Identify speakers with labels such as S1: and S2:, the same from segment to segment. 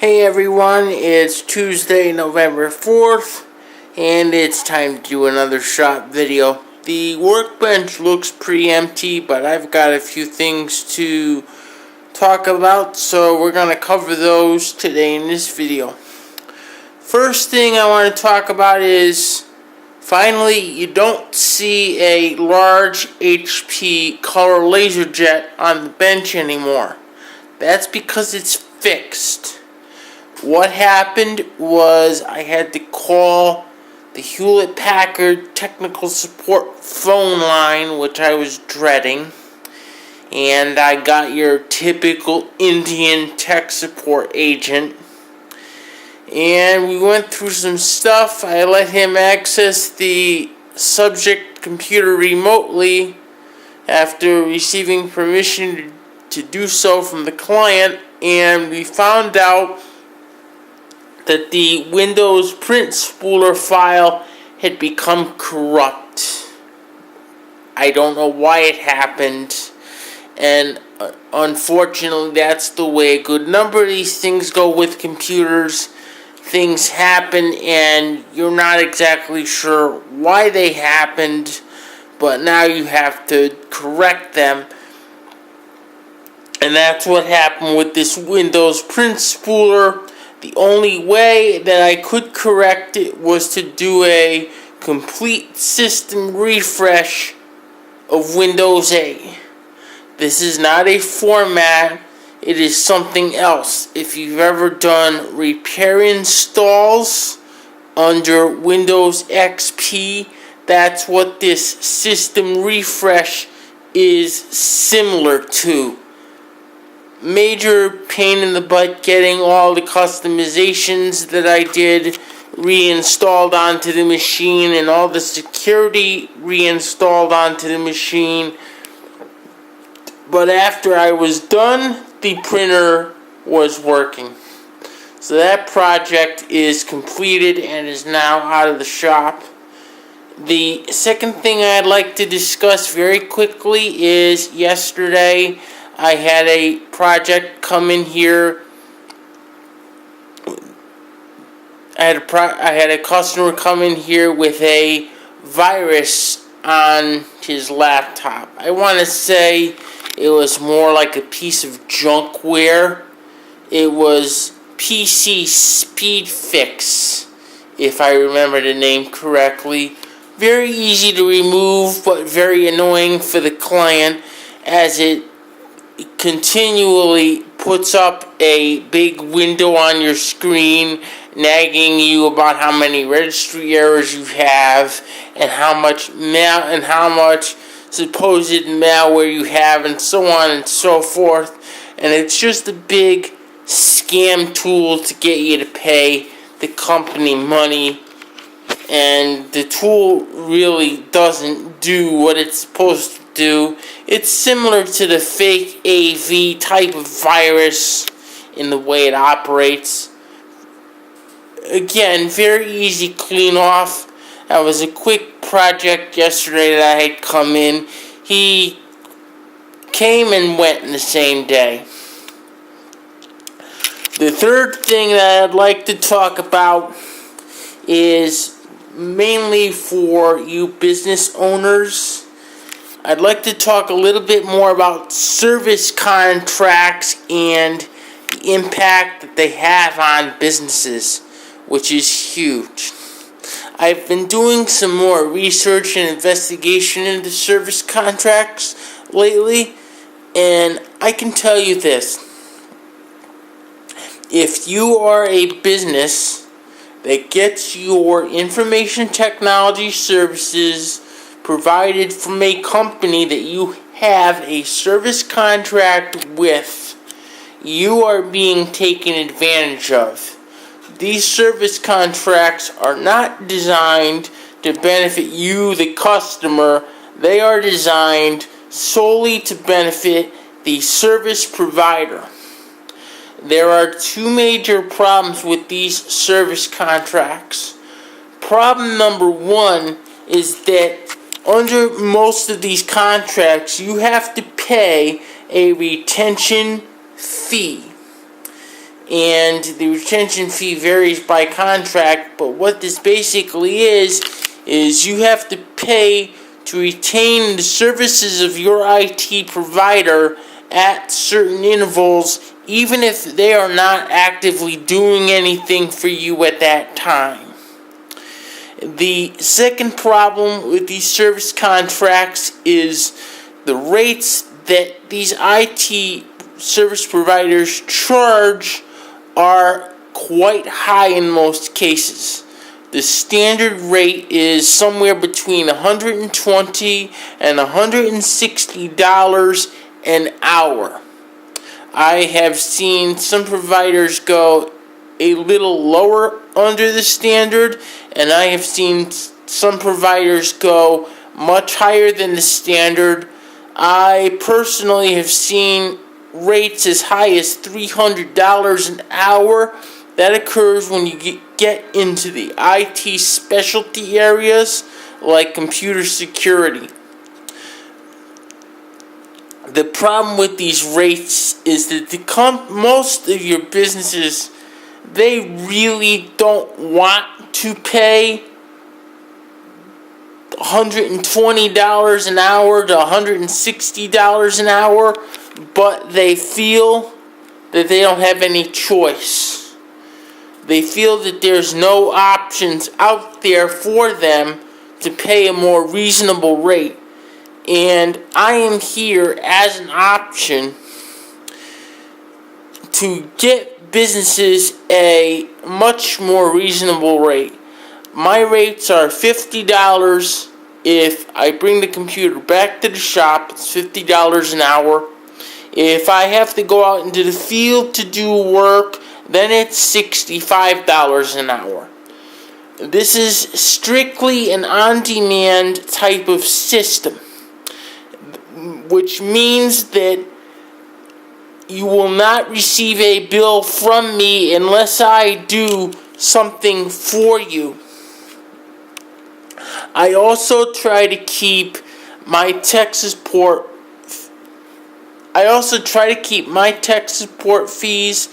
S1: Hey everyone, it's Tuesday, November 4th, and it's time to do another shop video. The workbench looks pretty empty, but I've got a few things to talk about, so we're going to cover those today in this video. First thing I want to talk about is, finally, you don't see a large HP color LaserJet on the bench anymore. That's because it's fixed. What happened was I had to call the Hewlett-Packard technical support phone line, which I was dreading, and I got your typical Indian tech support agent, and we went through some stuff. I let him access the subject computer remotely after receiving permission to do so from the client, and we found out that the Windows print spooler file had become corrupt. I don't know why it happened, and unfortunately that's the way a good number of these things go with computers. Things happen and you're not exactly sure why they happened, but now you have to correct them. And that's what happened with this Windows print spooler. The only way that I could correct it was to do a complete system refresh of Windows 8. This is not a format, it is something else. If you've ever done repair installs under Windows XP, that's what this system refresh is similar to. Major pain in the butt getting all the customizations that I did reinstalled onto the machine and all the security reinstalled onto the machine. But after I was done, the printer was working. So that project is completed and is now out of the shop. The second thing I'd like to discuss very quickly is yesterday I had a project come in here. I had a customer come in here with a virus on his laptop. I want to say it was more like a piece of junkware. It was PC Speed Fix, if I remember the name correctly. Very easy to remove, but very annoying for the client, as it continually puts up a big window on your screen nagging you about how many registry errors you have and how much supposed malware you have and so on and so forth. And it's just a big scam tool to get you to pay the company money, and the tool really doesn't do what it's supposed to do. It's similar to the fake AV type of virus in the way it operates. Again, very easy clean off. That was a quick project yesterday that I had come in. He came and went in the same day. The third thing that I'd like to talk about is mainly for you business owners. I'd like to talk a little bit more about service contracts and the impact that they have on businesses, which is huge. I've been doing some more research and investigation into service contracts lately, and I can tell you this. If you are a business that gets your information technology services provided from a company that you have a service contract with, you are being taken advantage of. These service contracts are not designed to benefit you, the customer. They are designed solely to benefit the service provider. There are two major problems with these service contracts. Problem number one is that under most of these contracts, you have to pay a retention fee. and the retention fee varies by contract. But what this basically is you have to pay to retain the services of your IT provider at certain intervals, even if they are not actively doing anything for you at that time. The second problem with these service contracts is the rates that these IT service providers charge are quite high in most cases. The standard rate is somewhere between $120 and $160 an hour. I have seen some providers go a little lower under the standard, and I have seen some providers go much higher than the standard. I personally have seen rates as high as $300 an hour. That occurs when you get into the IT specialty areas like computer security. The problem with these rates is that most of your businesses, they really don't want to pay $120 an hour to $160 an hour, but they feel that they don't have any choice. They feel that there's no options out there for them to pay a more reasonable rate. And I am here as an option to get businesses a much more reasonable rate. My rates are $50 if I bring the computer back to the shop. It's $50 an hour. If I have to go out into the field to do work, then it's $65 an hour. This is strictly an on-demand type of system, which means that you will not receive a bill from me unless I do something for you. I also try to keep my tech support fees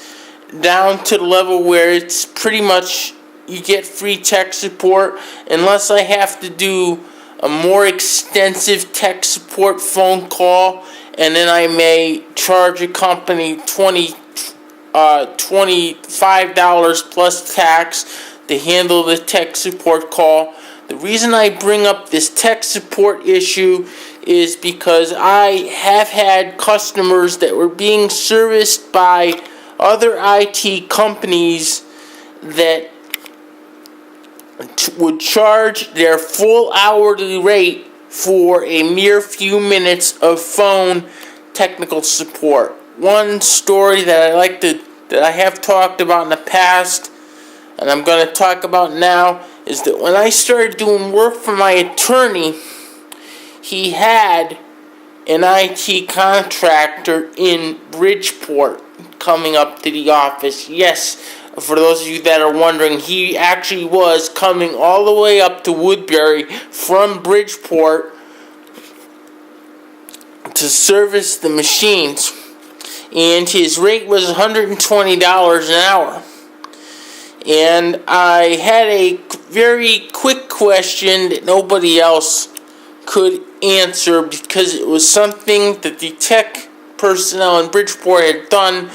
S1: down to the level where it's pretty much you get free tech support, unless I have to do a more extensive tech support phone call, and then I may charge a company $25 plus tax to handle the tech support call. The reason I bring up this tech support issue is because I have had customers that were being serviced by other IT companies that would charge their full hourly rate for a mere few minutes of phone technical support. One story that I have talked about in the past, and I'm going to talk about now, is that when I started doing work for my attorney, he had an IT contractor in Bridgeport coming up to the office. Yes, for those of you that are wondering, he actually was coming all the way up to Woodbury from Bridgeport to service the machines, and his rate was $120 an hour. And I had a very quick question that nobody else could answer because it was something that the tech personnel in Bridgeport had done.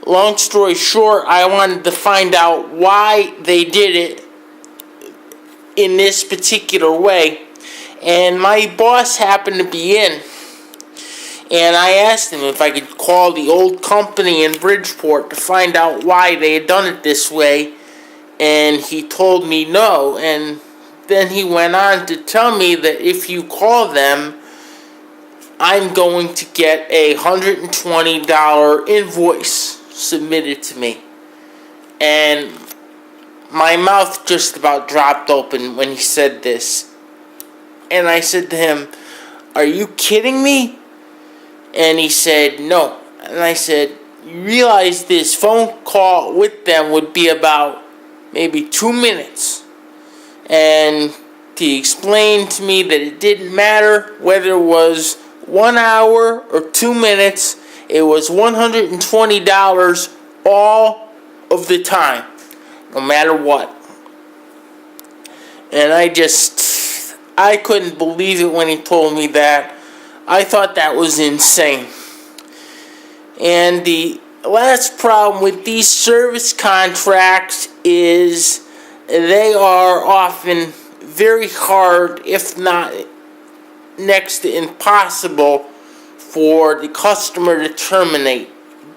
S1: Long story short, I wanted to find out why they did it in this particular way. And my boss happened to be in. And I asked him if I could call the old company in Bridgeport to find out why they had done it this way. And he told me no. And then he went on to tell me that if you call them, I'm going to get a $120 invoice submitted to me. And my mouth just about dropped open when he said this. And I said to him, "Are you kidding me?" And he said, "No." And I said, "You realize this phone call with them would be about maybe 2 minutes." And he explained to me that it didn't matter whether it was 1 hour or 2 minutes. It was $120 all the time, no matter what. And I couldn't believe it when he told me that. I thought that was insane. And the last problem with these service contracts is they are often very hard, if not next to impossible, for the customer to terminate.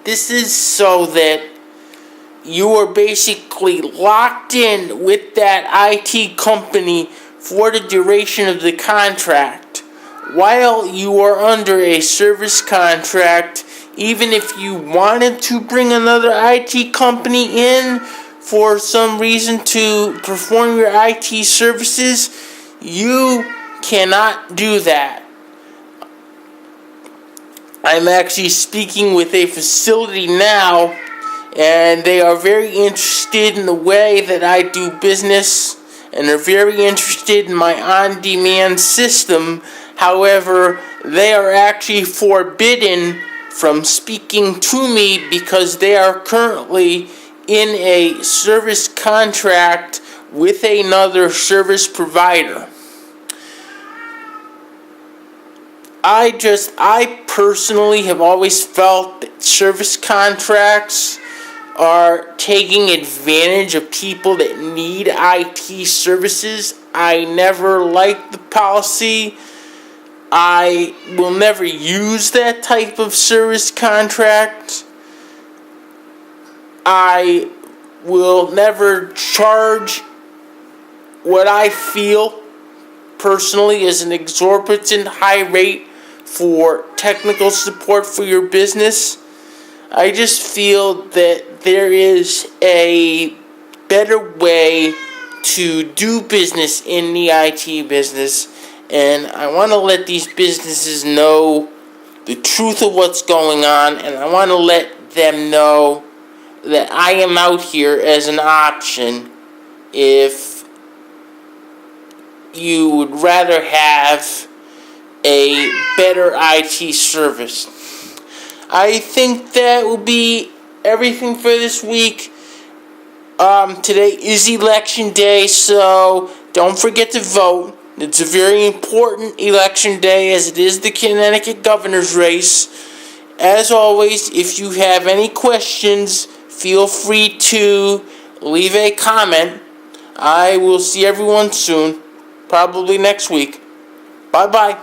S1: This is so that you are basically locked in with that IT company for the duration of the contract. While you are under a service contract, even if you wanted to bring another IT company in for some reason to perform your IT services, you cannot do that. I'm actually speaking with a facility now, and they are very interested in the way that I do business, and are very interested in my on-demand system. However, they are actually forbidden from speaking to me because they are currently in a service contract with another service provider. I personally have always felt that service contracts are taking advantage of people that need IT services. I never liked the policy. I will never use that type of service contract. I will never charge what I feel personally is an exorbitant high rate for technical support for your business. I just feel that there is a better way to do business in the IT business, and I want to let these businesses know the truth of what's going on, and I want to let them know that I am out here as an option if you would rather have a better IT service. I think that will be everything for this week. Today is election day, so don't forget to vote. It's a very important election day, as it is the Connecticut governor's race. As always, if you have any questions, feel free to leave a comment. I will see everyone soon, probably next week. Bye-bye.